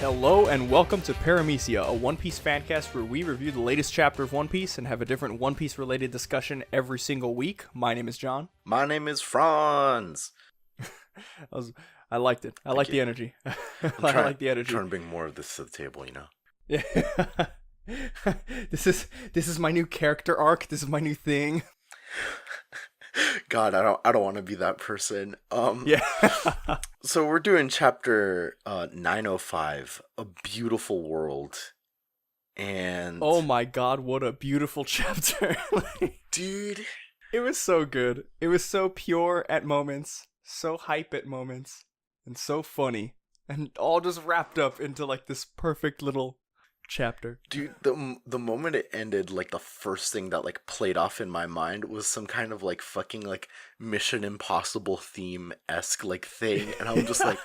Hello and welcome to Paramecia, a One Piece fancast where we review the latest chapter of One Piece and have a different One Piece related discussion every single week. My name is John. My name is Franz. I liked it. I like the energy. I like the energy. I'm trying to bring more of this to the table, you know. Yeah. This is my new character arc. This is my new thing. God, I don't want to be that person. Yeah. So we're doing chapter 905, A Beautiful World. And oh my god, what a beautiful chapter. Dude, it was so good. It was so pure at moments, so hype at moments, and so funny. And all just wrapped up into like this perfect little chapter. Dude, the moment it ended, like the first thing that like played off in my mind was some kind of like fucking like Mission Impossible theme-esque like thing, and I'm just like,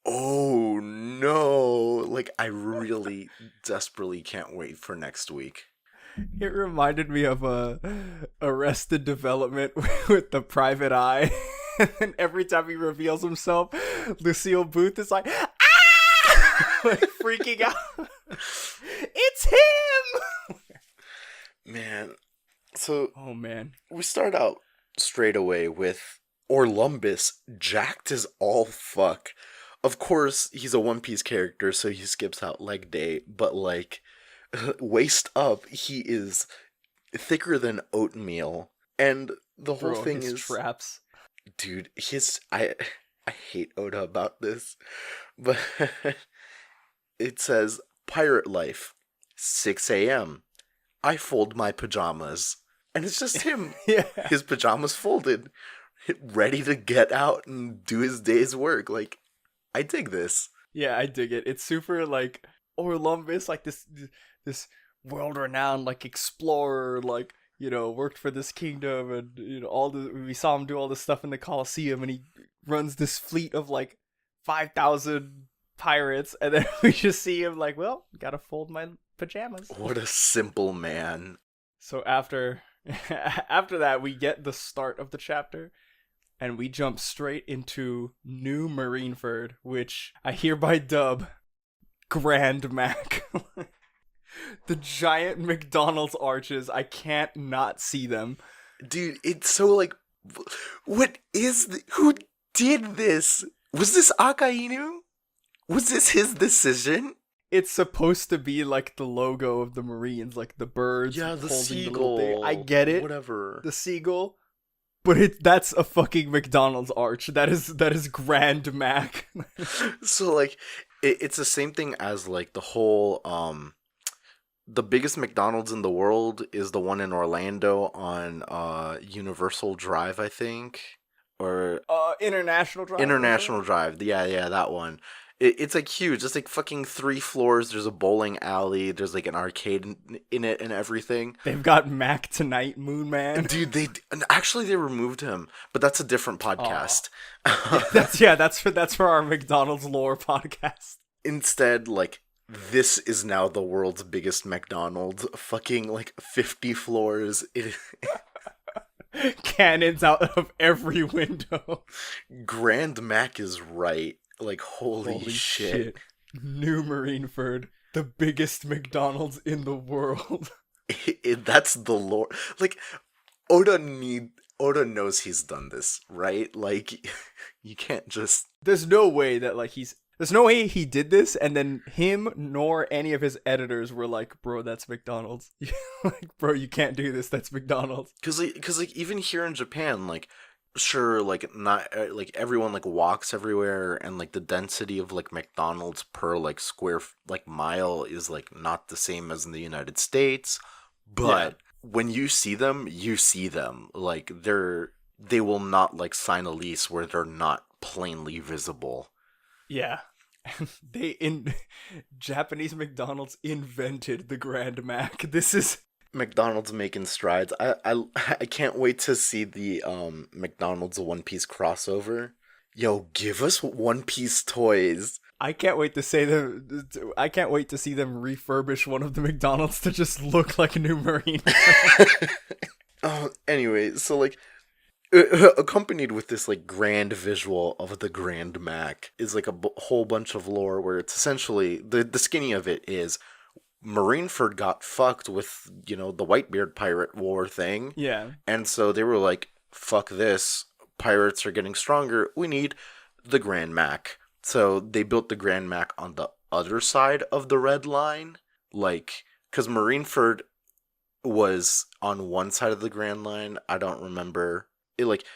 oh no, like I really desperately can't wait for next week. It reminded me of Arrested Development with the private eye, and every time he reveals himself, Lucille Booth is like, ah! Like freaking out. It's him. Man, so oh man, we start out straight away with Orlumbus jacked as all fuck. Of course, he's a One Piece character, so he skips out leg day, but like waist up, he is thicker than oatmeal, and the whole thing is traps. Dude, I hate Oda about this, but it says pirate life, 6 a.m. I fold my pajamas. And it's just him. Yeah. His pajamas folded, ready to get out and do his day's work. Like, I dig this. Yeah, I dig it. It's super like Orlumbus, like this world-renowned like explorer, like, you know, worked for this kingdom, and you know we saw him do all this stuff in the Colosseum, and he runs this fleet of like 5,000 pirates, and then we just see him like, well, gotta fold my pajamas. What a simple man. So after that, we get the start of the chapter, and we jump straight into New Marineford, which I hereby dub Grand Mac. The giant McDonald's arches, I can't not see them. Dude, it's so like, who did this? Was this Akainu? Was this his decision? It's supposed to be like the logo of the Marines, like the birds. Yeah, the holding seagull. The little thing. I get it. Whatever. The seagull. But that's a fucking McDonald's arch. That is Grand Mac. So like, it's the same thing as like the whole the biggest McDonald's in the world is the one in Orlando on Universal Drive, I think, or International Drive. International Drive. Yeah, that one. It's like huge. It's like fucking 3 floors. There's a bowling alley. There's like an arcade in it and everything. They've got Mac Tonight, Moon Man. Dude, they removed him, but that's a different podcast. That's for our McDonald's lore podcast. Instead, like, this is now the world's biggest McDonald's. Fucking like 50 floors. Cannons out of every window. Grand Mac is right. Like, holy shit. New Marineford, the biggest McDonald's in the world. That's the lore. Like, Oda knows he's done this, right? Like, you can't just... There's no way he did this, and then him nor any of his editors were like, bro, that's McDonald's. Like, bro, you can't do this, that's McDonald's. Because even here in Japan, like, sure, like, not like everyone like walks everywhere, and like the density of like McDonald's per like square like mile is like not the same as in the United States, but when you see them like they will not like sign a lease where they're not plainly visible. Yeah. Japanese McDonald's invented the Grand Mac. This is McDonald's making strides. I can't wait to see the McDonald's One Piece crossover. Yo, give us One Piece toys. I can't wait to see them refurbish one of the McDonald's to just look like a New Marine. Anyway, so like accompanied with this like grand visual of the Grand Mac is like a whole bunch of lore where it's essentially the skinny of it is Marineford got fucked with, the Whitebeard pirate war thing. Yeah. And so they were like, fuck this. Pirates are getting stronger. We need the Grand Mac. So they built the Grand Mac on the other side of the red line. Like, because Marineford was on one side of the Grand Line. I don't remember.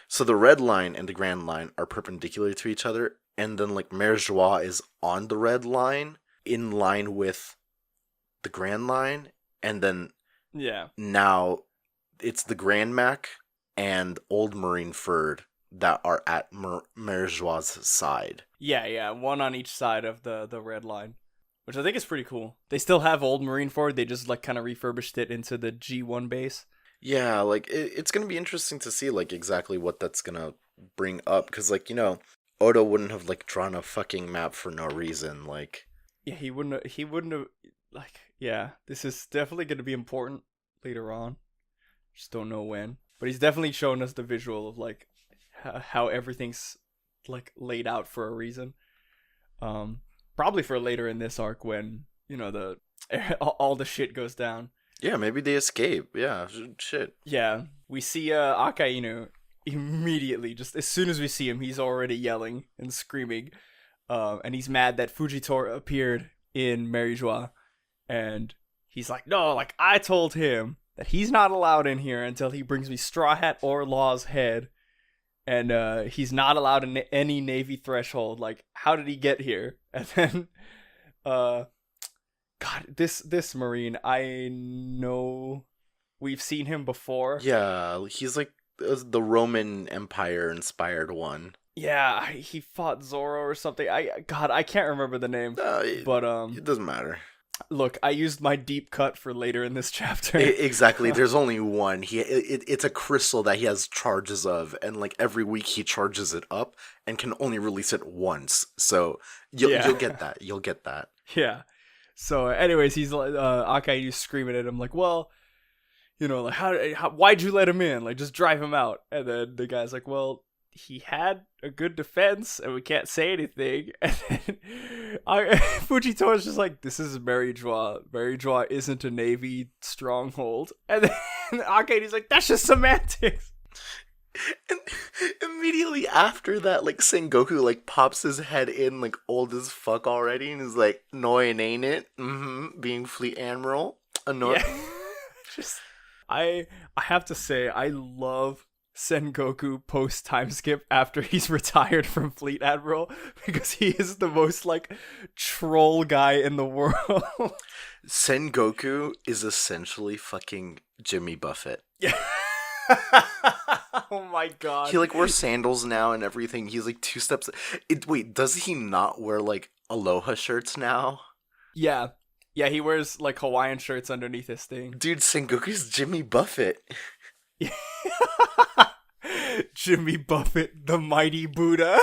So the red line and the Grand Line are perpendicular to each other. And then, like, Mer Joie is on the red line, in line with the Grand Line, and then now it's the Grand Mac and Old Marineford that are at Mer Joie's side. Yeah, one on each side of the red line, which I think is pretty cool. They still have Old Marineford, they just like kind of refurbished it into the G1 base. Yeah, like it's gonna be interesting to see like exactly what that's gonna bring up, because like Oda wouldn't have like drawn a fucking map for no reason. Like, yeah, he wouldn't have like, yeah, this is definitely going to be important later on. Just don't know when. But he's definitely showing us the visual of like how everything's like laid out for a reason. Probably for later in this arc when, the all the shit goes down. Yeah, maybe they escape. Yeah, shit. Yeah, we see Akainu immediately, just as soon as we see him, he's already yelling and screaming. And he's mad that Fujitora appeared in Mary Joie. And he's like, no, like, I told him that he's not allowed in here until he brings me Straw Hat or Law's head. And he's not allowed in any Navy threshold. Like, how did he get here? And then, God, this Marine, I know we've seen him before. Yeah, he's like the Roman Empire inspired one. Yeah, he fought Zoro or something. I can't remember the name. But it doesn't matter. Look, I used my deep cut for later in this chapter. Exactly. There's only one. It's a crystal that he has charges of, and like every week he charges it up and can only release it once. So you'll get that. You'll get that. Yeah. So, anyways, he's like, Akainu's screaming at him like, well, like how why'd you let him in? Like, just drive him out. And then the guy's like, well, he had a good defense and we can't say anything. And then Fujitora's just like, this is Mary Joie. Mary Joie isn't a Navy stronghold. And then Akainu's like, that's just semantics. And immediately after that, like, Sengoku like pops his head in like old as fuck already and is like, annoying, ain't it? Being fleet admiral. Annoying. Yeah. Just I have to say, I love Sengoku post time skip after he's retired from Fleet Admiral, because he is the most like troll guy in the world. Sengoku is essentially fucking Jimmy Buffett. Yeah. Oh my god. He like wears sandals now and everything. He's like 2 steps. Wait, does he not wear like aloha shirts now? Yeah, he wears like Hawaiian shirts underneath his thing. Dude, Sengoku's Jimmy Buffett. Jimmy Buffett, the mighty Buddha.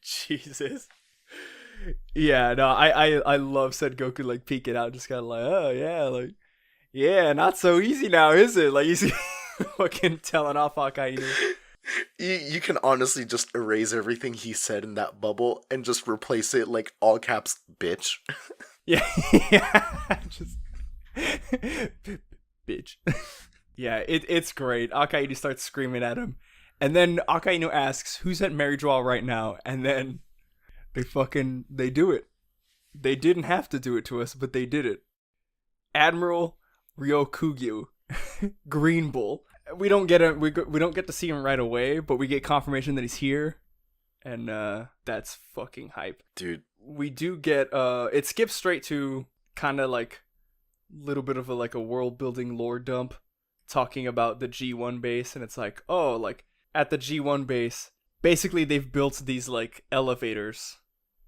Jesus. Yeah, no, I love Sengoku like peeking out, just kind of like, oh yeah, like, yeah, not so easy now, is it? Like, he's fucking telling off Akainu. You can honestly just erase everything he said in that bubble and just replace it like all caps, bitch. Yeah, just bitch. Yeah, it's great. Akainu starts screaming at him, and then Akainu asks, "Who's at Mary Joie right now?" And then they do it. They didn't have to do it to us, but they did it. Admiral Ryokugyu, Green Bull. We don't get to see him right away, but we get confirmation that he's here, and that's fucking hype, dude. We do get it skips straight to kind of like little bit of a world building lore dump, talking about the G1 base, and it's like, oh, like at the G1 base, basically they've built these like elevators,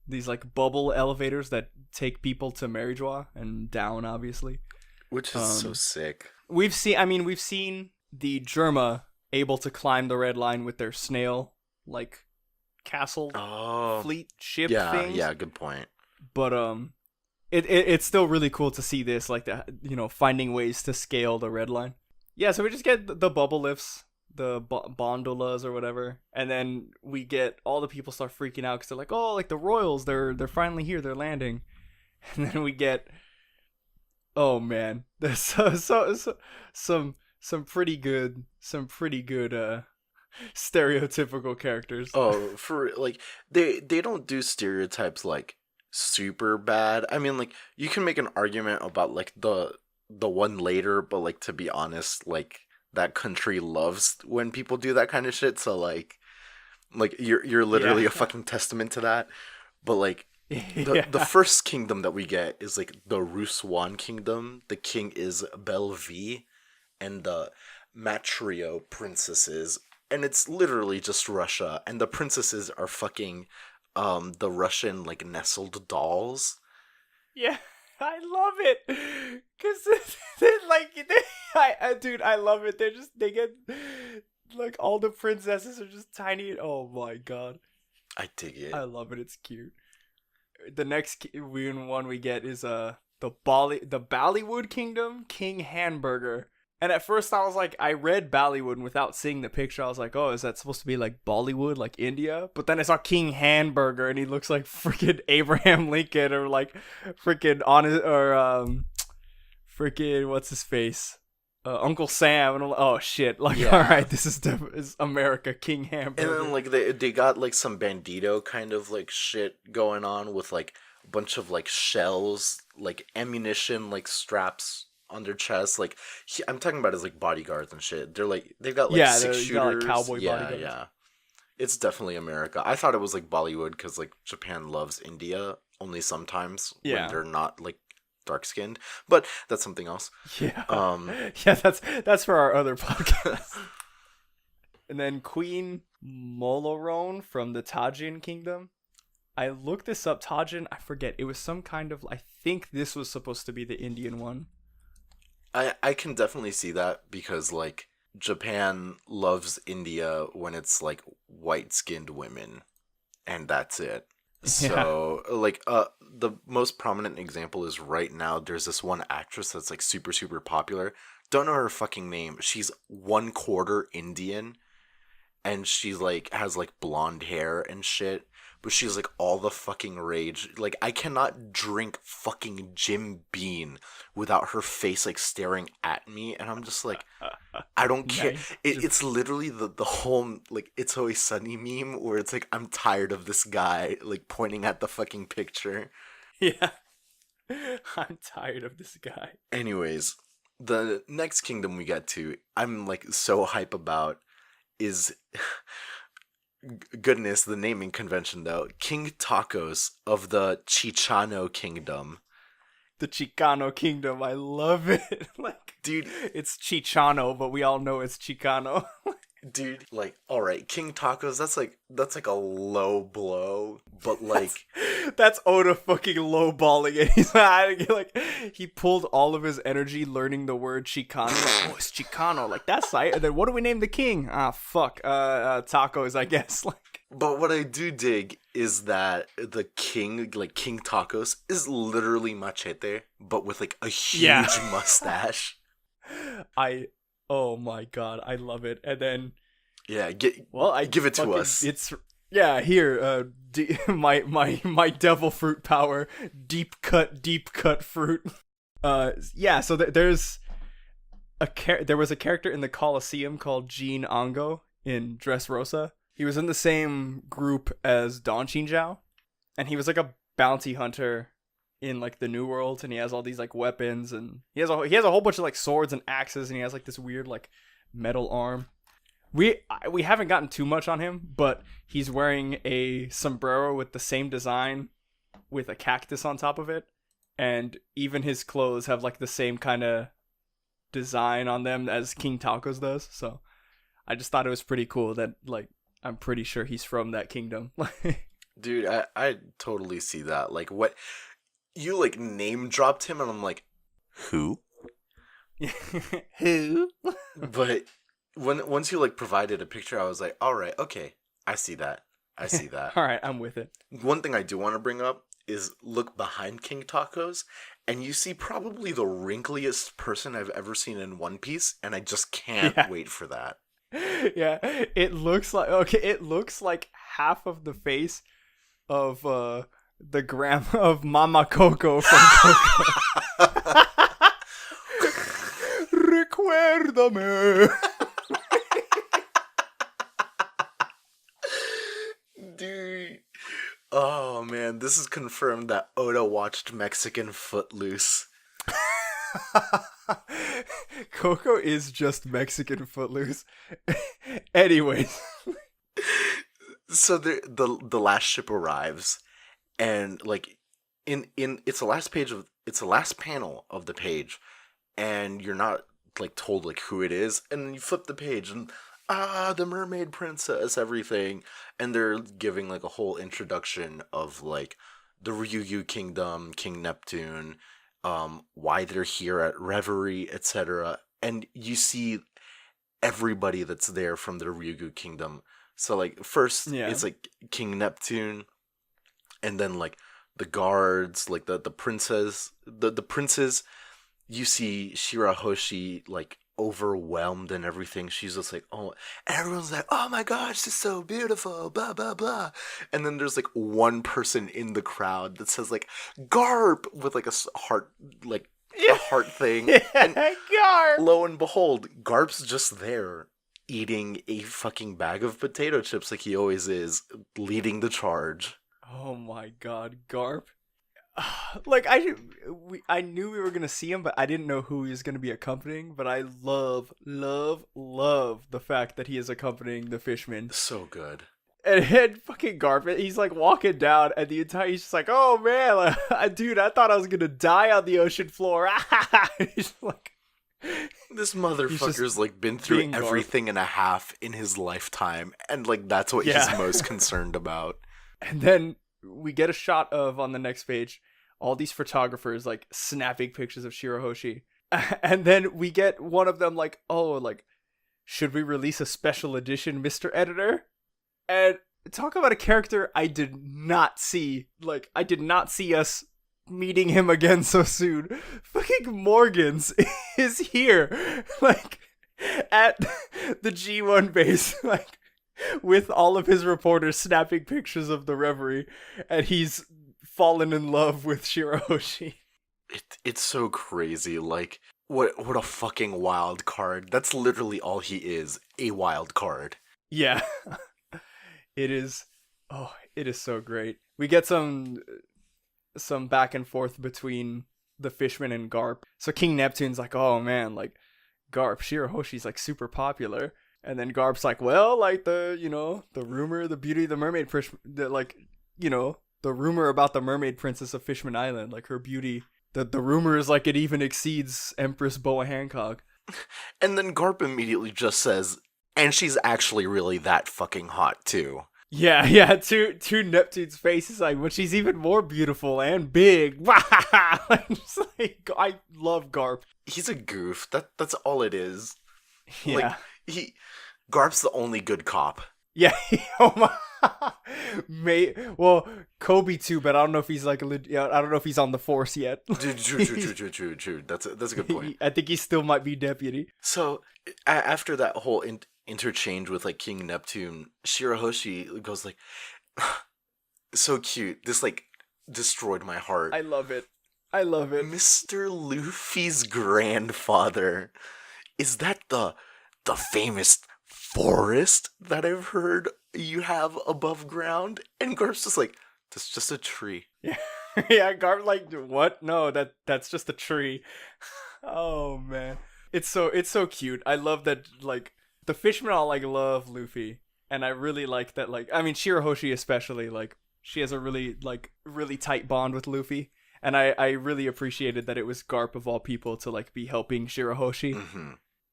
these like bubble elevators that take people to Mary Joie and down, obviously, which is so sick. We've seen the Germa able to climb the red line with their snail like castle fleet ship things. Yeah, good point. But it's still really cool to see this, like, the finding ways to scale the red line. Yeah, so we just get the bubble lifts, the bondolas or whatever, and then we get all the people start freaking out because they're like, oh, like the royals, they're finally here, they're landing, and then we get, oh man, there's some pretty good stereotypical characters. Oh, for like they don't do stereotypes like super bad. I mean, like you can make an argument about like the one later, but like to be honest, like that country loves when people do that kind of shit. So like you're literally a Yeah. fucking testament to that. But like the Yeah. first kingdom that we get is like the Ruswan kingdom. The king is Belvi, and the Matrio princesses, and it's literally just Russia, and the princesses are fucking the Russian like nestled dolls. Yeah, I love it because they like dude, I love it. They get like all the princesses are just tiny. Oh my god, I dig I it. love it. It's cute. The next one we get is the Bollywood Kingdom King Hamburger. And at first I was like, I read Bollywood and without seeing the picture, I was like, oh, is that supposed to be like Bollywood, like India? But then I saw King Hamburger and he looks like freaking Abraham Lincoln or like freaking honest or freaking what's his face, Uncle Sam. And I'm like, oh shit, like all Yeah. right, this is America, King And Hamburger. then like they got like some bandito kind of like shit going on with like a bunch of like shells, like ammunition, like straps on their chest. Like I'm talking about as like bodyguards and shit. They're like they've got like Yeah, six you got like shooters. cowboy Yeah, bodyguards. yeah. It's definitely America. I thought it was like Bollywood because like Japan loves India only sometimes when Yeah. they're not like dark skinned, but that's something else. Yeah. Um, Yeah, that's for our other podcast. And then Queen Molorone from the Tajin Kingdom. I looked this up. Tajin, I forget. It was some kind of. I think this was supposed to be the Indian one. I can definitely see that because like Japan loves India when it's like white skinned women and that's it. Yeah. So like the most prominent example is right now there's this one actress that's like super popular. Don't know her fucking name. She's 1/4 Indian and she's like has like blonde hair and shit, but she's like all the fucking rage. Like I cannot drink fucking Jim Bean without her face like staring at me, and I'm just like, I don't care. Nice. It's literally the whole like It's Always Sunny meme where it's like I'm tired of this guy like pointing at the fucking picture. Yeah. I'm tired of this guy. Anyways, the next kingdom we get to, I'm like so hype about is goodness, the naming convention though. King Tacos of the Chichano Kingdom. The Chicano Kingdom. I love it. Like, Dude, it's Chichano, but we all know it's Chicano. dude, like, all right, King Tacos. That's like a low blow, but like, That's Oda fucking lowballing it. He's like, he pulled all of his energy learning the word Chicano. Like, oh, it's Chicano. Like, that's right. And then what do we name the king? Ah, fuck. Tacos, I guess. Like, but what I do dig is that the king, like King Tacos, is literally Machete, but with like a huge Yeah. mustache. Oh my god, I love it. And then, Yeah, I give it to fucking- us. It's yeah, here, my devil fruit power, deep cut fruit. Yeah. So there's there was a character in the Colosseum called Jean Ango in Dressrosa. He was in the same group as Don Chinzhao, and he was like a bounty hunter in like the New World, and he has all these like weapons, and he has a whole bunch of like swords and axes, and he has like this weird like metal arm. We haven't gotten too much on him, but he's wearing a sombrero with the same design with a cactus on top of it, and even his clothes have like the same kind of design on them as King Tacos does. So I just thought it was pretty cool that like I'm pretty sure he's from that kingdom. Dude, I totally see that. Like what you like name dropped him and I'm like, who? Who? But once you like provided a picture, I was like, all right, okay, I see that. I see that. All right, I'm with it. One thing I do want to bring up is look behind King Tacos, and you see probably the wrinkliest person I've ever seen in One Piece, and I just can't wait for that. Yeah, it looks like half of the face of the grandma of Mama Coco from Coco. Recuérdame. Dude. Oh man, this is confirmed that Oda watched Mexican Footloose. Coco is just Mexican Footloose. Anyways. So the last ship arrives, and like in it's the last panel of the page, and you're not like told like who it is, and then you flip the page and the mermaid princess, everything, and they're giving like a whole introduction of like the Ryukyu Kingdom, King Neptune, why they're here at Reverie, etc. And you see everybody that's there from the Ryukyu Kingdom. So like first it's like King Neptune, and then like the guards, like the princess, the princes. You see Shirahoshi like overwhelmed and everything. She's just like, oh, and everyone's like, oh my gosh, she's so beautiful, blah blah blah. And then there's like one person in the crowd that says like Garp with like a heart, like a heart thing. And Garp. Lo and behold, Garp's just there eating a fucking bag of potato chips like he always is, leading the charge. Oh my god, Garp. Like I knew we were gonna see him, but I didn't know who he was gonna be accompanying. But I love the fact that he is accompanying the Fishman. So good. And fucking Garp, he's like walking down, and he's just like, oh man, like, dude, I thought I was gonna die on the ocean floor. He's like, this motherfucker's like been through everything and a half in his lifetime, and like that's what he's most concerned about. And then we get a shot of, on the next page, all these photographers like snapping pictures of Shirahoshi. And then we get one of them like, oh, like, should we release a special edition, Mr. Editor? And talk about a character I did not see. Like, I did not see us meeting him again so soon. Fucking Morgans is here. Like, at the G1 base. Like, with all of his reporters snapping pictures of the Reverie, and he's fallen in love with Shirahoshi. It's so crazy. Like, what a fucking wild card. That's literally all he is, a wild card. Yeah. It is. Oh, it is so great. We get some back and forth between the Fishman and Garp. So King Neptune's like, oh man, like, Garp, Shirahoshi's like super popular. And then Garp's like, well, like the rumor, the beauty of the mermaid, the rumor about the mermaid princess of Fishman Island, like her beauty, the rumor is like it even exceeds Empress Boa Hancock. And then Garp immediately just says, and she's actually really that fucking hot too. Yeah, to Neptune's face is like, but she's even more beautiful and big. Like, I love Garp. He's a goof. That's all it is. Yeah. Like, Garp's the only good cop. Yeah. Oh my. Well, Kobe too, but I don't know if he's like I don't know if he's on the force yet. True. That's a good point. I think he still might be deputy. So after that whole interchange with like King Neptune, Shirahoshi goes like, so cute. This like destroyed my heart. I love it. Mr. Luffy's grandfather. Is that the famous forest that I've heard you have above ground? And Garp's just like, that's just a tree. Yeah. Yeah, Garp like, what? No, that's just a tree. Oh man. It's so cute. I love that, like, the fishmen all like love Luffy. And I really like that, like, I mean, Shirahoshi especially, like, she has a really tight bond with Luffy. And I really appreciated that it was Garp of all people to like be helping Shirahoshi. Mm-hmm.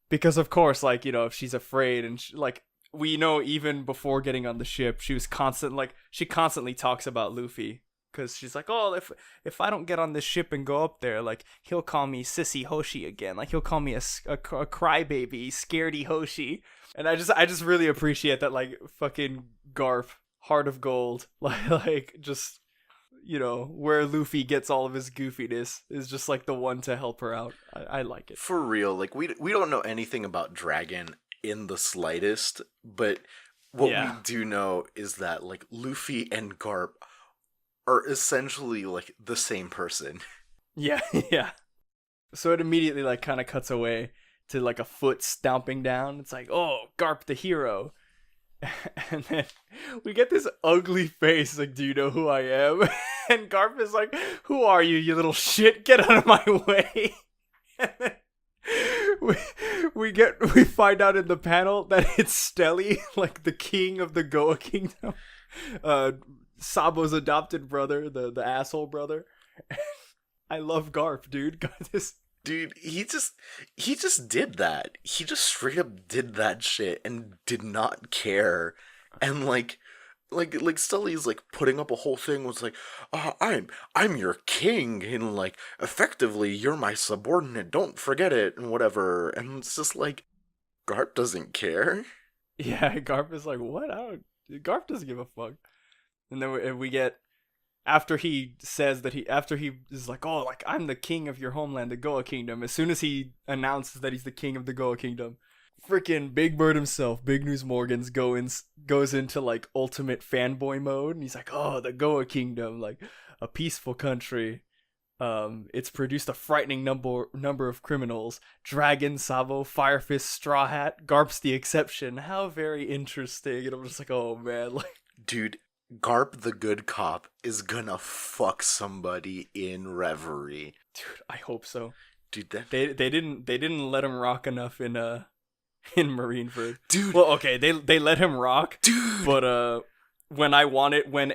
Because of course, like, you know, if she's afraid and like, we know even before getting on the ship, she constantly talks about Luffy. Because she's like, oh, if I don't get on this ship and go up there, like, he'll call me Sissy Hoshi again. Like, he'll call me a crybaby, scaredy Hoshi. And I just really appreciate that, like, fucking Garp heart of gold, like just where Luffy gets all of his goofiness is just like the one to help her out. I like it. For real, like we don't know anything about Dragon in the slightest, but what we do know is that like Luffy and Garp are essentially like the same person. Yeah, yeah. So it immediately like kind of cuts away to like a foot stomping down. It's like, oh, Garp the hero. And then we get this ugly face like, do you know who I am? And Garp is like, who are you, you little shit? Get out of my way. And then we find out in the panel that it's Stelly, like the king of the Goa Kingdom. Sabo's adopted brother, the asshole brother. I love Garp, dude. Dude, he just did that. He just straight up did that shit and did not care. And like Stelly's like putting up a whole thing was like, I'm your king, and like effectively you're my subordinate. Don't forget it and whatever. And it's just like, Garp doesn't care. Yeah, Garp is like, what? Garp doesn't give a fuck. And then we get. After he says that after he is like, oh, like, I'm the king of your homeland, the Goa Kingdom. As soon as he announces that he's the king of the Goa Kingdom, freaking Big Bird himself, Big News Morgans, goes into like ultimate fanboy mode. And he's like, oh, the Goa Kingdom, like a peaceful country. It's produced a frightening number of criminals. Dragon, Sabo, Firefist, Straw Hat, Garp's the exception. How very interesting. And I'm just like, oh man, like, dude. Garp the good cop is gonna fuck somebody in Reverie. Dude, I hope so. Dude, that they didn't let him rock enough in Marineford. Dude. Well, okay, they let him rock. Dude. But when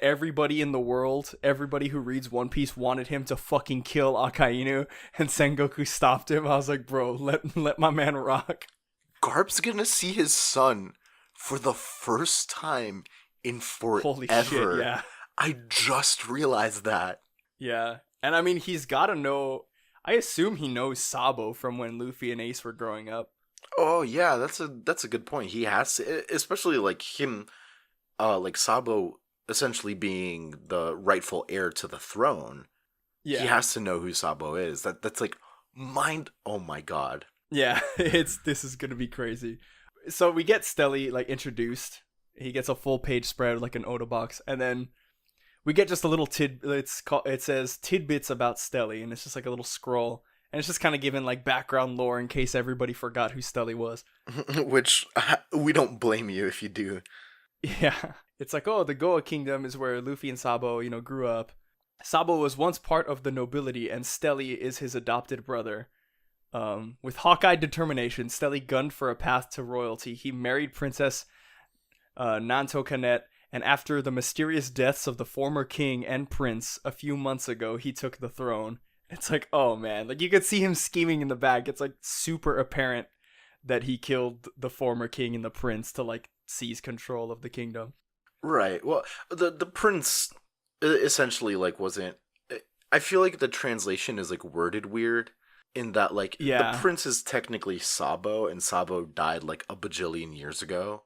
everybody in the world, everybody who reads One Piece wanted him to fucking kill Akainu, and Sengoku stopped him, I was like, bro, let my man rock. Garp's gonna see his son for the first time in forever. Holy shit, yeah. I just realized that. Yeah. And I mean, he's gotta know, I assume he knows Sabo from when Luffy and Ace were growing up. Oh yeah, that's a good point. He has to, especially like him, like Sabo essentially being the rightful heir to the throne. Yeah. He has to know who Sabo is. That's like oh my god. Yeah, this is gonna be crazy. So we get Stelly like introduced. He gets a full page spread like an Oda box, and then we get just a little it says tidbits about Stelly, and it's just like a little scroll, and it's just kind of giving like background lore in case everybody forgot who Stelly was. Which we don't blame you if you do. Yeah, it's like, oh, the Goa Kingdom is where Luffy and Sabo, grew up. Sabo was once part of the nobility, and Stelly is his adopted brother. With hawk-eyed determination, Stelly gunned for a path to royalty. He married Princess Nanto Kanet, and after the mysterious deaths of the former king and prince a few months ago, he took the throne. It's like, oh man, like you could see him scheming in the back. It's like super apparent that he killed the former king and the prince to like seize control of the kingdom. Right. Well, the prince essentially like wasn't. I feel like the translation is like worded weird in that like the prince is technically Sabo, and Sabo died like a bajillion years ago.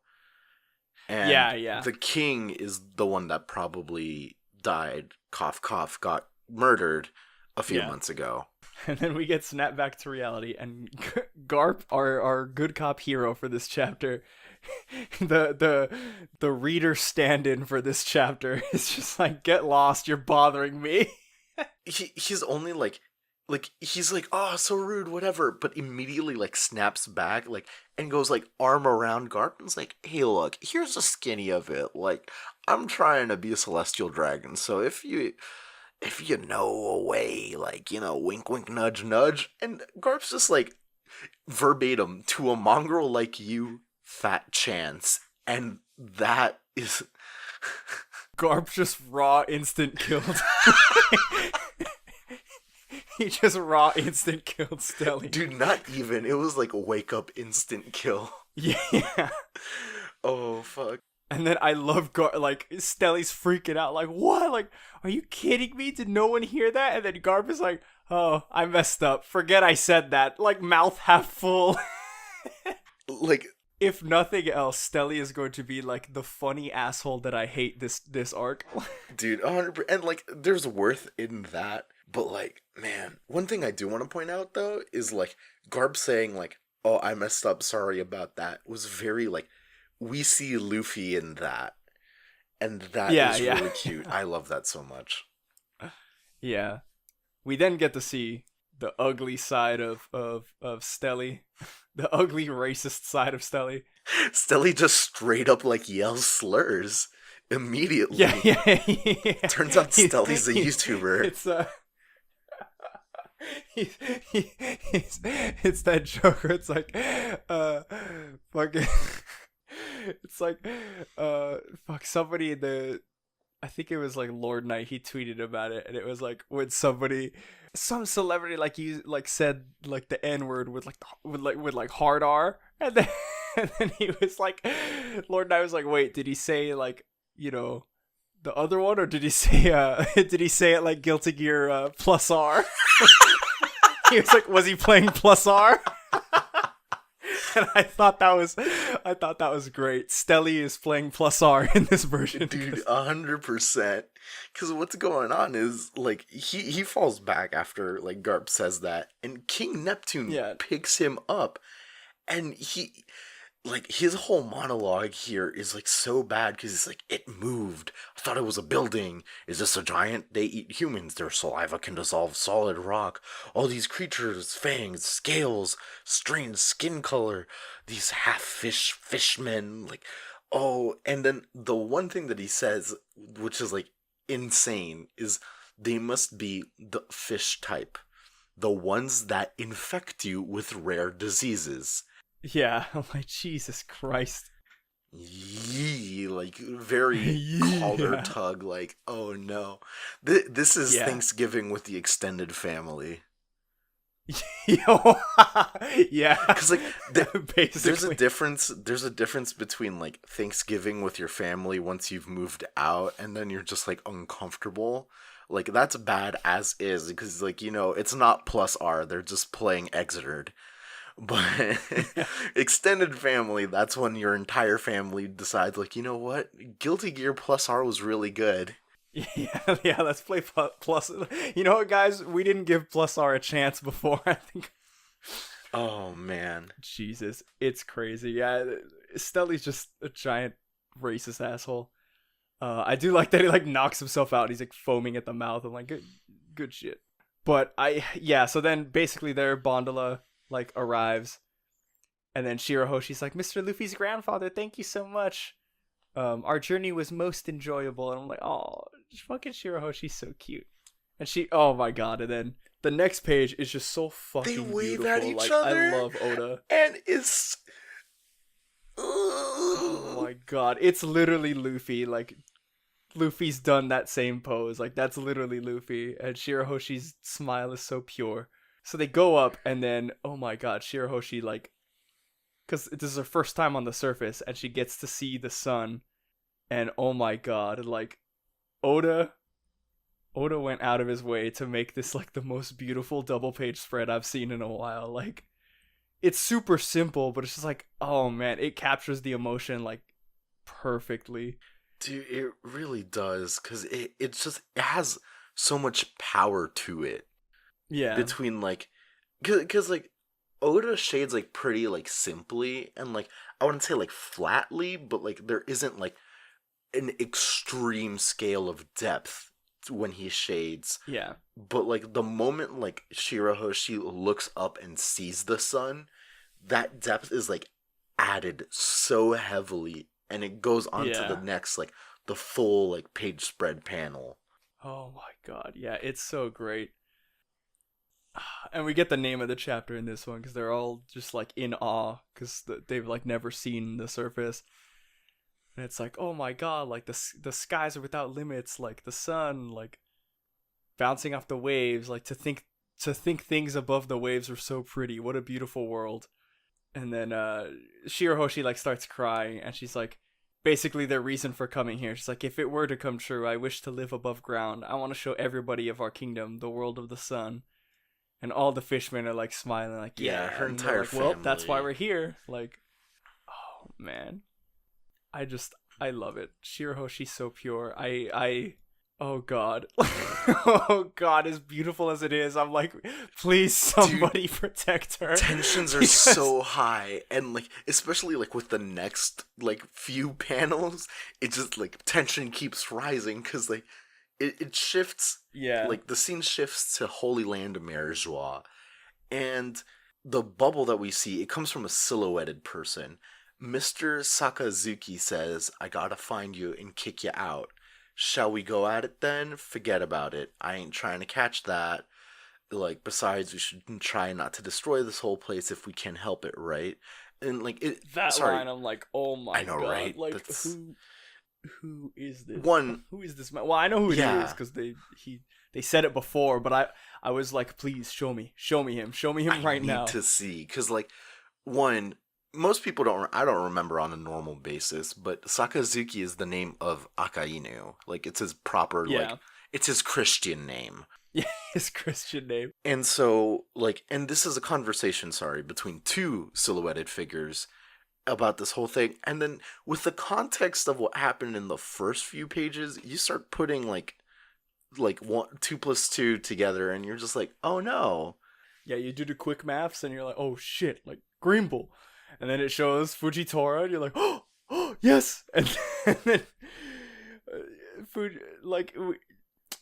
And the king is the one that probably died, cough, cough, got murdered a few months ago. And then we get snapped back to reality, and Garp, our good cop hero for this chapter, the reader stand-in for this chapter is just like, get lost, you're bothering me. He's only like he's like, oh, so rude, whatever, but immediately like snaps back like and goes like arm around Garp and's like, hey, look, here's a skinny of it. Like, I'm trying to be a celestial dragon, so if you know a way, like, wink wink nudge nudge. And Garp's just like verbatim, to a mongrel like you, fat chance. And that is Garp just raw instant killed. He just raw instant killed Stelly. Dude, not even. It was like a wake up instant kill. Yeah. Oh, fuck. And then I love Garp, like, Stelly's freaking out, like, what? Like, are you kidding me? Did no one hear that? And then Garp is like, oh, I messed up. Forget I said that. Like, mouth half full. Like, if nothing else, Stelly is going to be like the funny asshole that I hate this arc. Dude, 100%. And like, there's worth in that. But like, man, one thing I do want to point out though is like Garp saying like, "Oh, I messed up. Sorry about that." Was very like, we see Luffy in that, and that Yeah, is yeah. really cute. I love that so much. Yeah. We then get to see the ugly side of Stelly. The ugly racist side of Stelly. Stelly just straight up like yells slurs immediately. Yeah, yeah, yeah. Turns out Stelly's a YouTuber. It's he, it's that joke where it's like fucking it's like fuck somebody in the I think it was like Lord Knight, he tweeted about it, and it was like when some celebrity like you like said like the N word with like hard R, and then and then he was like, Lord Knight was like, wait, did he say like, you know, the other one, or did he say did he say it like Guilty Gear plus R? He was like, was he playing plus R? And I thought that was great. Stelly is playing plus R in this version. Dude, 100%. Because what's going on is, like, he falls back after, like, Garp says that, and King Neptune picks him up, and he, like, his whole monologue here is, like, so bad, because he's like, it moved. I thought it was a building. Is this a giant? They eat humans. Their saliva can dissolve solid rock. All these creatures, fangs, scales, strange skin color, these fishmen, like, oh, and then the one thing that he says, which is, like, insane, is they must be the fish type. The ones that infect you with rare diseases. Yeah, I'm like, Jesus Christ. Yee, like very collar tug, like, oh no. This is Thanksgiving with the extended family. Yo, yeah, because like basically there's a difference between like Thanksgiving with your family once you've moved out and then you're just like uncomfortable. Like that's bad as is, because like, you know, it's not plus R, they're just playing Exeter. But extended family, that's when your entire family decides, like, you know what? Guilty Gear plus R was really good. Yeah, let's play plus. You know what, guys? We didn't give plus R a chance before, I think. Oh, man. Jesus, it's crazy. Yeah, Stelly's just a giant racist asshole. I do like that he, like, knocks himself out. He's, like, foaming at the mouth. I'm like, good shit. But so then, basically, their Bondola like arrives, and then Shirahoshi's like, Mr. Luffy's grandfather, thank you so much. Our journey was most enjoyable. And I'm like, oh, fucking Shirahoshi's so cute. And oh my god. And then the next page is just so fucking beautiful. They wave at each other. I love Oda. And it's oh my god, it's literally Luffy. Like, Luffy's done that same pose. Like, that's literally Luffy. And Shirahoshi's smile is so pure. So they go up, and then, oh my god, Shirahoshi, like, because this is her first time on the surface, and she gets to see the sun, and oh my god, like, Oda went out of his way to make this, like, the most beautiful double-page spread I've seen in a while. Like, it's super simple, but it's just like, oh man, it captures the emotion, like, perfectly. Dude, it really does, because it has so much power to it. Yeah. Between, like, because, like, Oda shades, like, pretty, like, simply, and, like, I wouldn't say, like, flatly, but, like, there isn't, like, an extreme scale of depth when he shades. Yeah. But, like, the moment, like, Shirahoshi looks up and sees the sun, that depth is, like, added so heavily, and it goes on to the next, like, the full, like, page spread panel. Oh my god, yeah, it's so great. And we get the name of the chapter in this one because they're all just like in awe because they've like never seen the surface, and it's like, oh my god, like the skies are without limits, like the sun, like bouncing off the waves, like to think things above the waves are so pretty. What a beautiful world. And then Shirahoshi like starts crying, and she's like, basically their reason for coming here. She's like, if it were to come true, I wish to live above ground. I want to show everybody of our kingdom the world of the sun. And all the fishmen are like smiling, like, yeah, her entire like, family. Well, that's why we're here. Like, oh man. I love it. Shirahoshi's so pure. Oh god. Oh god, as beautiful as it is, I'm like, please somebody protect her. Tensions are so high, and like especially like with the next like few panels, it just like tension keeps rising because like it shifts. Yeah. Like the scene shifts to Holy Land of Marijois, and the bubble that we see, it comes from a silhouetted person. Mr. Sakazuki says, "I gotta find you and kick you out. Shall we go at it then? Forget about it. I ain't trying to catch that. Like, besides, we should try not to destroy this whole place if we can help it, right?" And like that line, I'm like, oh my I know, god, right? like That's... who is this? Who is this man? Well, I know who it is because they said it before, but I was like, please show me him right now. I need to see, because like most people I don't remember on a normal basis, but Sakazuki is the name of Akainu. Like, it's his proper, like, it's his Christian name. Yeah, his Christian name. And so, like, and this is a conversation, between two silhouetted figures about this whole thing. And then with the context of what happened in the first few pages, you start putting, like 2 + 2 together, and you're just like, oh no. Yeah, you do the quick maths, and you're like, oh shit, like, Green Bull. And then it shows Fujitora, and you're like, oh yes! And then,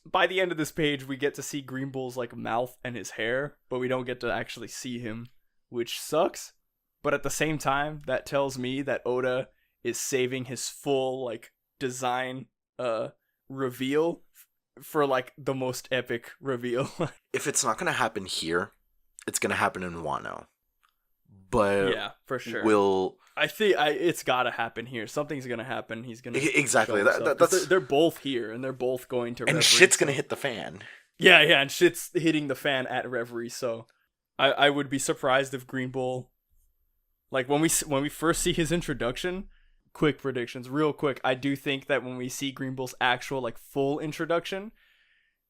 by the end of this page, we get to see Green Bull's, like, mouth and his hair, but we don't get to actually see him, which sucks. But at the same time, that tells me that Oda is saving his full, like, design, reveal for, like, the most epic reveal. If it's not gonna happen here, it's gonna happen in Wano. But yeah, for sure. I think it's gotta happen here. Something's gonna happen. He's gonna exactly. They're both here, and they're both going to. And Reverie, shit's gonna hit the fan. Yeah, and shit's hitting the fan at Reverie. So, I would be surprised if Green Bull, like when we first see his introduction. Quick predictions, real quick. I do think that when we see Green Bull's actual like full introduction,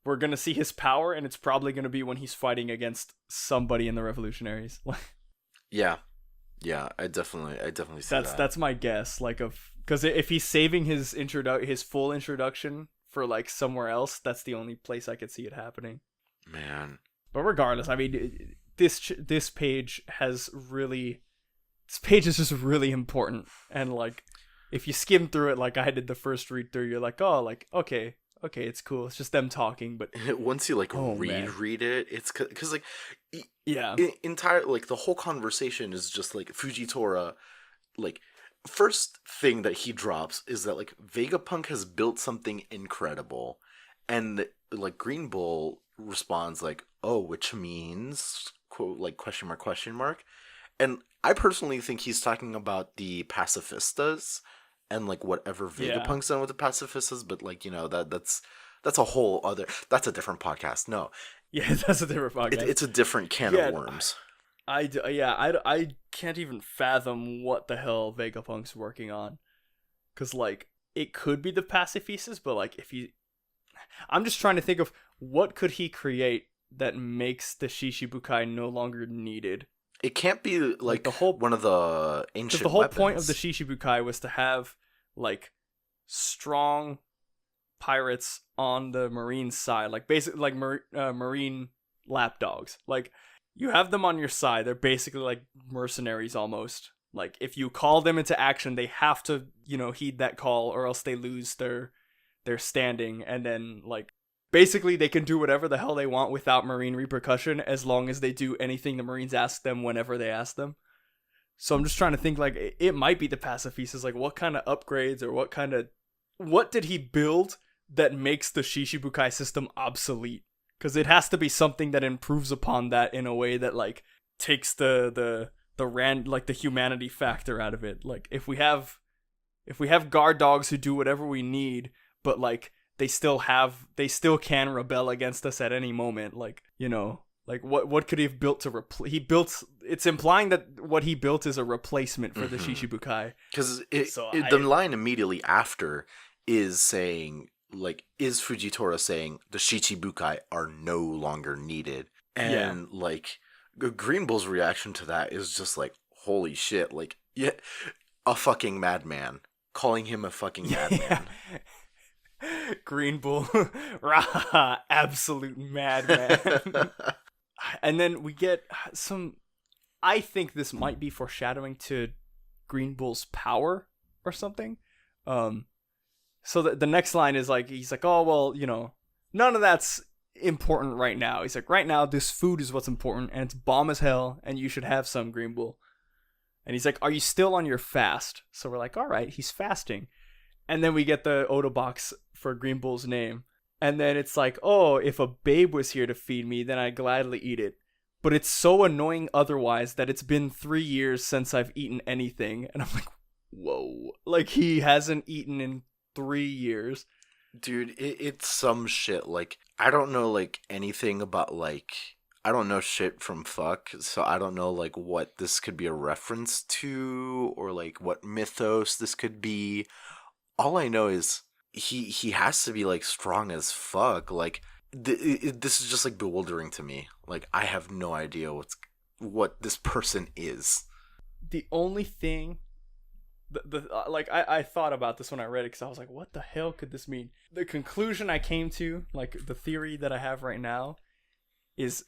we're gonna see his power, and it's probably gonna be when he's fighting against somebody in the Revolutionaries. Yeah, I definitely see that. That's my guess. Like, because if he's saving his full introduction for like somewhere else, that's the only place I could see it happening. Man, but regardless, I mean, this page is just really important, and like, if you skim through it like I did the first read through, you're like, oh, like okay, it's cool. It's just them talking, but once you like read it, it's because like. Yeah. Entire like the whole conversation is just like Fujitora, like first thing that he drops is that like Vegapunk has built something incredible, and like Green Bull responds like, oh, which means quote like question mark, and I personally think he's talking about the pacifistas and like whatever Vegapunk's done with the pacifistas, but like, you know, that's a whole other, that's a different podcast. No. Yeah, that's a different podcast. It's a different can of worms. I can't even fathom what the hell Vegapunk's working on. Because, like, it could be the pacifistas, but, like, I'm just trying to think of what could he create that makes the Shishibukai no longer needed. It can't be, like the whole, one of the ancient the whole weapons. point of the Shishibukai was to have, like, strong pirates on the marine side, like basically like marine lapdogs. Like, you have them on your side, they're basically like mercenaries almost. Like, if you call them into action, they have to, you know, heed that call, or else they lose their standing. And then, like, basically they can do whatever the hell they want without marine repercussion, as long as they do anything the Marines ask them whenever they ask them. So I'm just trying to think, like, it might be the pacifistas. Like, what kind of upgrades or what did he build that makes the Shishibukai system obsolete? Because it has to be something that improves upon that in a way that, like, takes the humanity factor out of it. Like, if we have guard dogs who do whatever we need, but, like, they still can rebel against us at any moment, like, you know, like, what could he have built to it's implying that what he built is a replacement for the Shishibukai. Because the line immediately after is saying, like, is Fujitora saying the Shichibukai are no longer needed? And like, Green Bull's reaction to that is just like, holy shit. Like, yeah, a fucking madman. Calling him a fucking Yeah. madman. Green Bull, rah, absolute madman. And then we get some. I think this might be foreshadowing to Green Bull's power or something. So the next line is like, he's like, oh well, none of that's important right now. He's like, right now this food is what's important, and it's bomb as hell, and you should have some, Green Bull. And he's like, are you still on your fast? So we're like, all right, he's fasting. And then we get the Oda box for Green Bull's name. And then it's like, oh, if a babe was here to feed me, then I'd gladly eat it. But it's so annoying otherwise that it's been 3 years since I've eaten anything. And I'm like, whoa. Like, he hasn't eaten in 3 years. Dude, it's some shit. Like, I don't know, like, anything about, like, I don't know shit from fuck, so I don't know, like, what this could be a reference to, or, like, what mythos this could be. All I know is he has to be, like, strong as fuck. Like, this is just, like, bewildering to me. Like, I have no idea what this person is. The only thing... I thought about this when I read it, because I was like, what the hell could this mean? The conclusion I came to, like, the theory that I have right now, is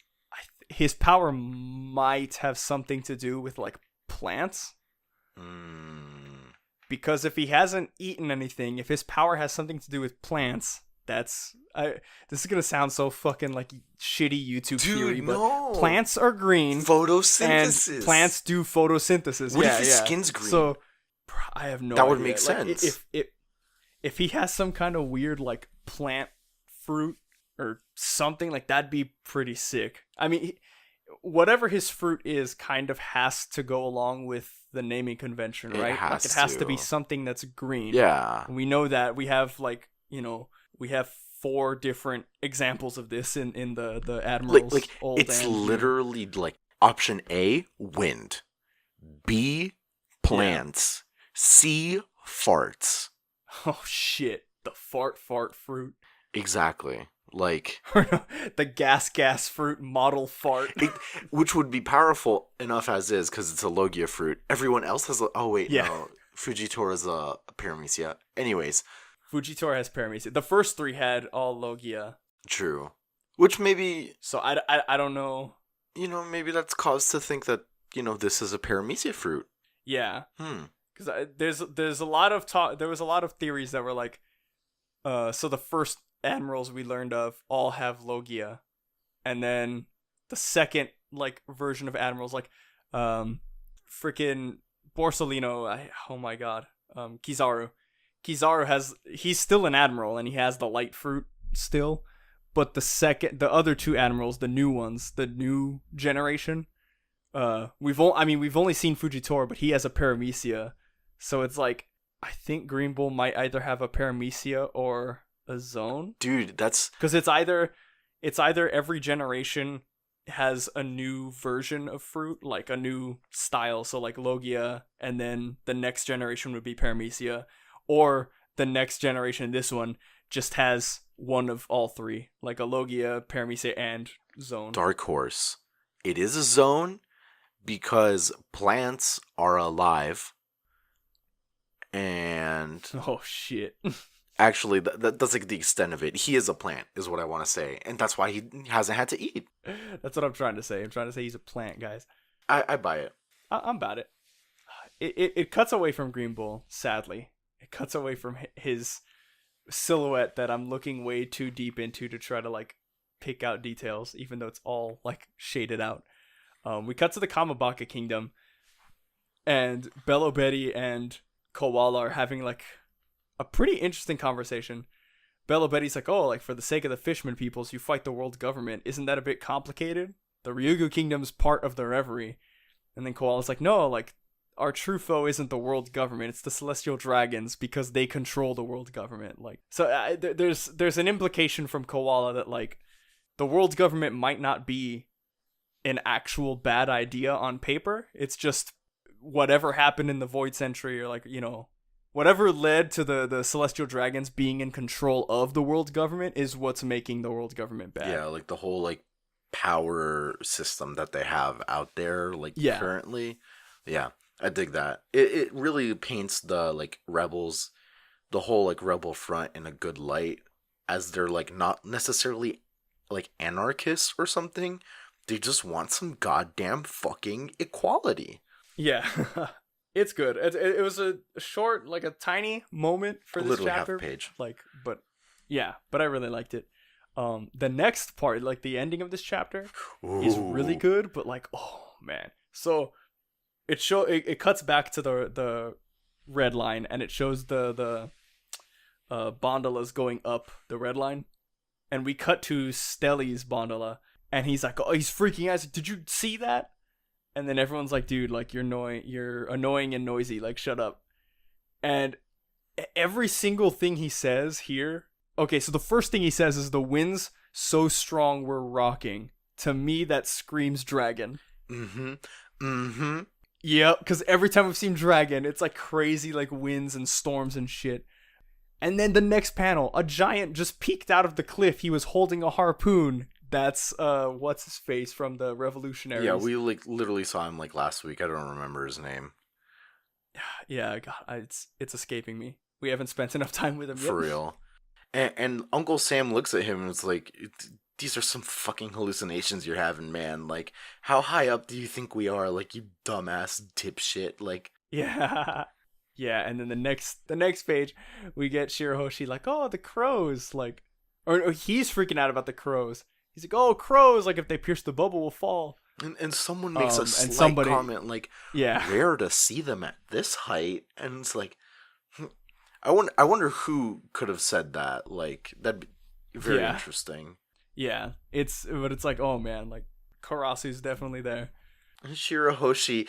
his power might have something to do with, like, plants. Because if he hasn't eaten anything, if his power has something to do with plants, this is gonna sound so fucking like shitty YouTube theory, but no. Plants are green. Photosynthesis. And plants do photosynthesis. What if his skin's green? So I have no idea. That would make sense. If he has some kind of weird, like, plant fruit or something, like, that'd be pretty sick. I mean, whatever his fruit is kind of has to go along with the naming convention, right? It has to be something that's green. Yeah. And we know that. We have, like, we have 4 different examples of this in the Admiral's old it's literally like option A, wind. B, plants. Yeah. C, farts. Oh shit. The fart fruit. Exactly. Like the gas fruit model fart. Which would be powerful enough as is, because it's a Logia fruit. Everyone else has no. Fujitora is a Paramecia. Anyways. Fujitora has Paramecia. The first 3 had all Logia. True. Which maybe... So I don't know. Maybe that's cause to think that, this is a Paramecia fruit. Yeah. Because there's a lot of talk. There was a lot of theories that were like, so the first admirals we learned of all have Logia, and then the second, like, version of admirals, like, freaking Borsalino. Oh my god. Kizaru. He's still an admiral, and he has the light fruit still, but the other 2 admirals, the new ones, the new generation, we've only seen Fujitora, but he has a Paramecia, so it's like, I think Green Bull might either have a Paramecia or a Zone. Dude, that's... Because it's either every generation has a new version of fruit, like a new style, so like Logia, and then the next generation would be Paramecia, or the next generation, this one, just has one of all 3, like a Logia, Paramecia, and Zone. Dark horse. It is a Zone because plants are alive, and... Oh, shit. Actually, that's like the extent of it. He is a plant, is what I want to say, and that's why he hasn't had to eat. That's what I'm trying to say. I'm trying to say he's a plant, guys. I buy it. I'm about it. It cuts away from Green Bull, sadly. It cuts away from his silhouette that I'm looking way too deep into to try to, like, pick out details, even though it's all, like, shaded out. We cut to the Kamabaka Kingdom, and Bello Betty and Koala are having, like, a pretty interesting conversation. Bello Betty's like, oh, like, for the sake of the Fishman peoples, you fight the world government. Isn't that a bit complicated? The Ryugu Kingdom's part of the Reverie. And then Koala's like, no, like, our true foe isn't the world government, it's the celestial dragons, because they control the world government. Like, so there's an implication from Koala that, like, the world government might not be an actual bad idea on paper. It's just whatever happened in the Void Century, or, like, whatever led to the celestial dragons being in control of the world government is what's making the world government bad. Yeah, like the whole, like, power system that they have out there, like, currently. Yeah. I dig that. It really paints the like rebels, the whole like rebel front in a good light, as they're like not necessarily like anarchists or something. They just want some goddamn fucking equality. Yeah. It's good. It was a short, like a tiny moment for this Literally half a chapter. page. Like, but yeah, but I really liked it. The next part, like the ending of this chapter, is really Ooh. good. But like, oh man, so it cuts back to the red line, and it shows the Bondolas going up the red line, and we cut to Stelly's Bondola, and he's like, oh, he's freaking out. He's like, did you see that? And then everyone's like, dude, like you're annoying and noisy, like shut up. And every single thing he says here. Okay, so the first thing he says is the wind's so strong we're rocking. To me, that screams dragon. Mm-hmm. Mm-hmm. Yep, because every time we've seen dragon, it's like crazy, like winds and storms and shit. And then the next panel, a giant just peeked out of the cliff. He was holding a harpoon. That's what's his face from the Revolutionaries. Yeah, we like literally saw him like last week. I don't remember his name. Yeah, God, it's escaping me. We haven't spent enough time with him yet. For real. And Uncle Sam looks at him and is like, these are some fucking hallucinations you're having, man. Like, how high up do you think we are? Like, you dumbass dipshit. Like, Yeah. Yeah, and then the next page, we get Shirahoshi like, oh, the crows, like, or he's freaking out about the crows. He's like, oh, crows, like if they pierce the bubble, will fall. and someone makes a And slight comment like, yeah, rare to see them at this height. And it's like, I wonder who could have said that. Like, that'd be very interesting. Yeah, but it's like, oh man, like Karasu's definitely there. Shirahoshi,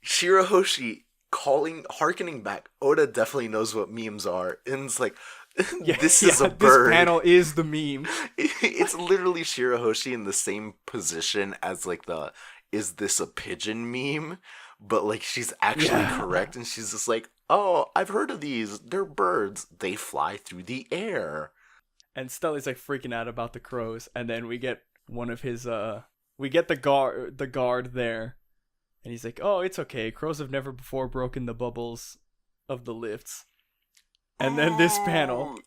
Shirahoshi harkening back. Oda definitely knows what memes are, and it's like, this is a bird. This panel is the meme. It's literally Shirahoshi in the same position as like the "is this a pigeon" meme, but like she's actually correct, and she's just like, oh, I've heard of these. They're birds. They fly through the air. And Stelly's like freaking out about the crows, and then we get one of his we get the guard there, and he's like, oh, it's okay, crows have never before broken the bubbles of the lifts. And then this panel,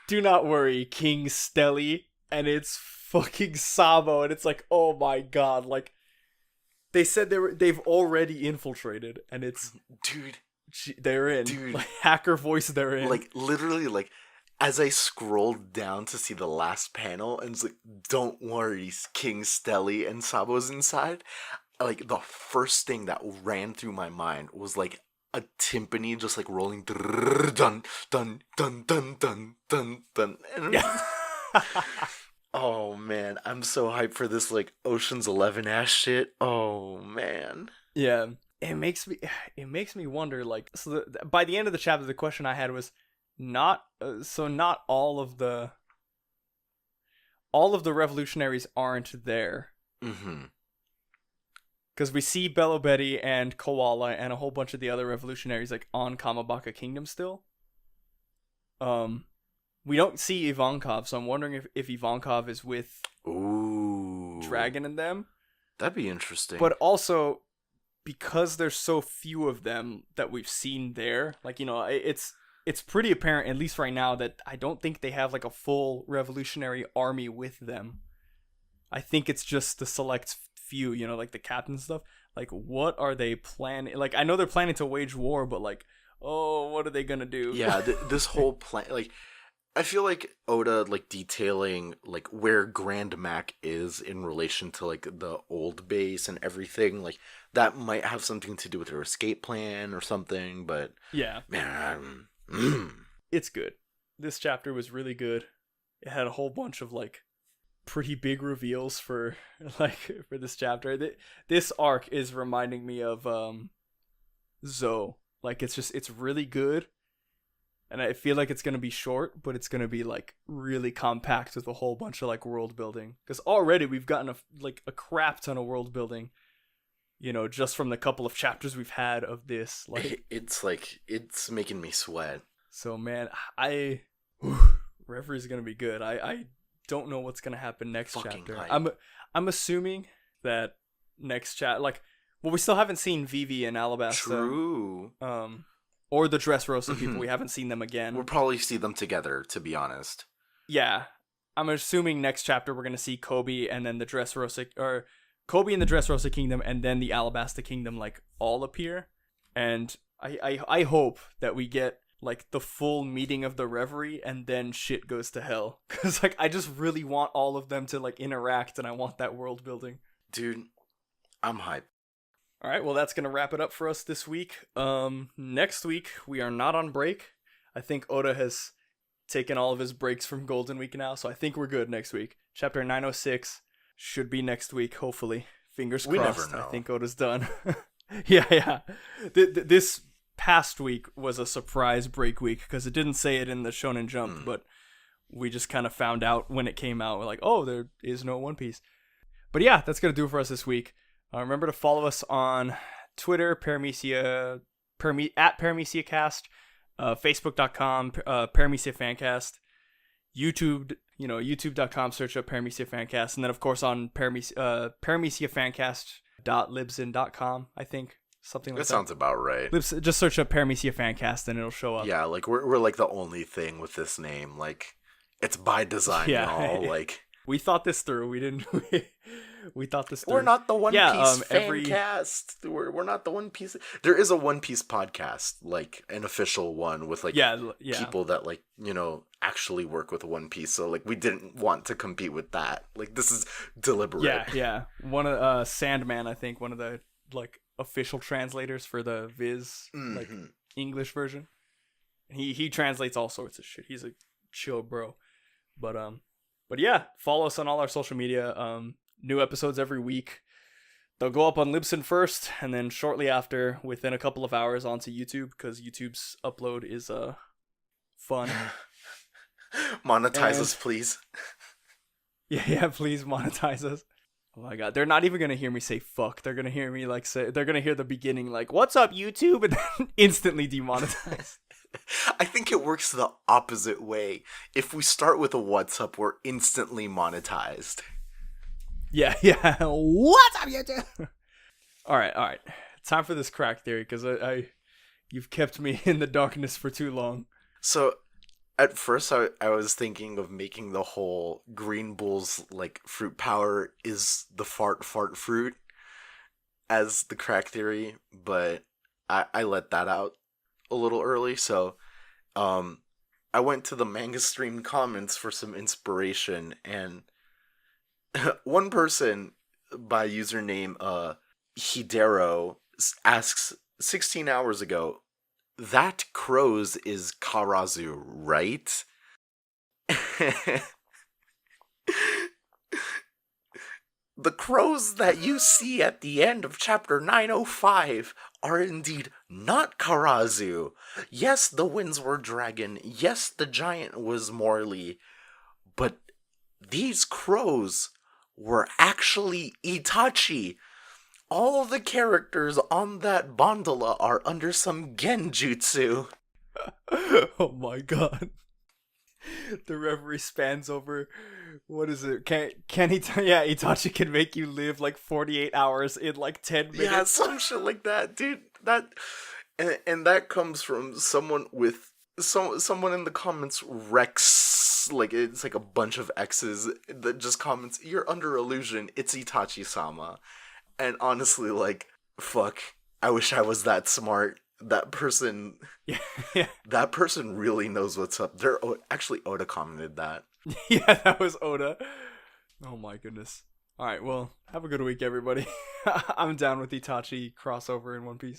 do not worry, King Stelly, and it's fucking Sabo, and it's like, oh my god, like they said they've already infiltrated, and it's dude, they're in, dude, like, hacker voice, they're in, like literally, like as I scrolled down to see the last panel, and it's like, don't worry, King Stelly, and Sabo's inside. Like the first thing that ran through my mind was like a timpani just like rolling dun dun dun dun dun dun dun. yeah. Oh man, I'm so hyped for this like Ocean's 11 ass shit. Oh man. Yeah, it makes me wonder, like, so by the end of the chapter, the question I had was not all of the revolutionaries aren't there. Mm-hmm. Because we see Bello Betty and Koala and a whole bunch of the other revolutionaries like on Kamabaka Kingdom still. We don't see Ivankov, so I'm wondering if Ivankov is with Dragon and them. That'd be interesting. But also, because there's so few of them that we've seen there, like, you know, it's pretty apparent, at least right now, that I don't think they have like a full revolutionary army with them. I think it's just the select few, you know, like the captain stuff. Like, what are they planning? Like, I know they're planning to wage war, but like, oh, what are they gonna do? Yeah, this whole plan, like, I feel like Oda, like, detailing, like, where Grand Mac is in relation to, like, the old base and everything, like, that might have something to do with her escape plan or something, but... Yeah. Man, It's good. This chapter was really good. It had a whole bunch of, like, pretty big reveals for this chapter. This arc is reminding me of, Zoe. Like, it's really good. And I feel like it's going to be short, but it's going to be, like, really compact with a whole bunch of, like, world building. Because already we've gotten, a crap ton of world building, you know, just from the couple of chapters we've had of this. Like, it's making me sweat. So, man, Reverie is going to be good. I don't know what's going to happen next Fucking chapter. hype. I'm assuming that next like, Well, we still haven't seen Vivi and Alabasta. True. Or the Dressrosa people. We haven't seen them again. We'll probably see them together, to be honest. Yeah. I'm assuming next chapter we're going to see Kobe and then the Dressrosa, or Kobe and the Dressrosa Kingdom and then the Alabasta Kingdom, like, all appear. And I hope that we get, like, the full meeting of the Reverie and then shit goes to hell. Because, like, I just really want all of them to, like, interact, and I want that world building. Dude, I'm hyped. All right, well, that's going to wrap it up for us this week. Next week, we are not on break. I think Oda has taken all of his breaks from Golden Week now, so I think we're good next week. Chapter 906 should be next week, hopefully. Fingers crossed. We never know. I think Oda's done. Yeah. This past week was a surprise break week, because it didn't say it in the Shonen Jump, but we just kind of found out when it came out. We're like, oh, there is no One Piece. But yeah, that's going to do it for us this week. Remember to follow us on Twitter, at ParameciaCast, Facebook.com, Paramecia Fancast, YouTube, YouTube.com, search up Paramecia Fancast, and then, of course, on ParameciaFancast.libsyn.com, I think. Something like that. That sounds about right. Just search up Paramecia Fancast, and it'll show up. Yeah, like, we're like, the only thing with this name. Like, it's by design, y'all. Like, we thought this through. We didn't... We thought this through. We're not the One Piece fan cast. We're not the One Piece. There is a One Piece podcast, like an official one with like people that like, actually work with One Piece. So like we didn't want to compete with that. Like this is deliberate. Yeah. One of Sandman, I think, one of the like official translators for the Viz like English version. He translates all sorts of shit. He's a chill bro. But yeah, follow us on all our social media. New episodes every week. They'll go up on Libsyn first, and then shortly after, within a couple of hours, onto YouTube, because YouTube's upload is fun. Monetize us, please. Yeah, please monetize us. Oh my god, they're not even gonna hear me say fuck. They're gonna hear me they're gonna hear the beginning like, "What's up, YouTube?" and then instantly demonetize. I think it works the opposite way. If we start with a "What's up," we're instantly monetized. Yeah. What's up, YouTube? All right. Time for this crack theory, because you've kept me in the darkness for too long. So, at first, I was thinking of making the whole Green Bull's like fruit power is the fart fruit as the crack theory, but I let that out a little early. So, I went to the Manga Stream comments for some inspiration, and one person by username Hidero asks 16 hours ago, that crows is Karazu, right? The crows that you see at the end of chapter 905 are indeed not Karazu. Yes, the winds were dragon. Yes, the giant was Morley. But these crows were actually Itachi. All the characters on that gondola are under some genjutsu. Oh my god. The reverie spans over, what is it? Itachi can make you live like 48 hours in like 10 minutes. Yeah, some shit like that, dude. And that comes from someone with someone in the comments, Rex, like it's like a bunch of X's that just comments, "You're under illusion, it's Itachi-sama." And honestly, like, fuck, I wish I was that smart. That person, yeah. That person really knows what's up. Actually, Oda commented that. Yeah, that was Oda. Oh my goodness. All right, well, have a good week, everybody. I'm down with Itachi crossover in One Piece.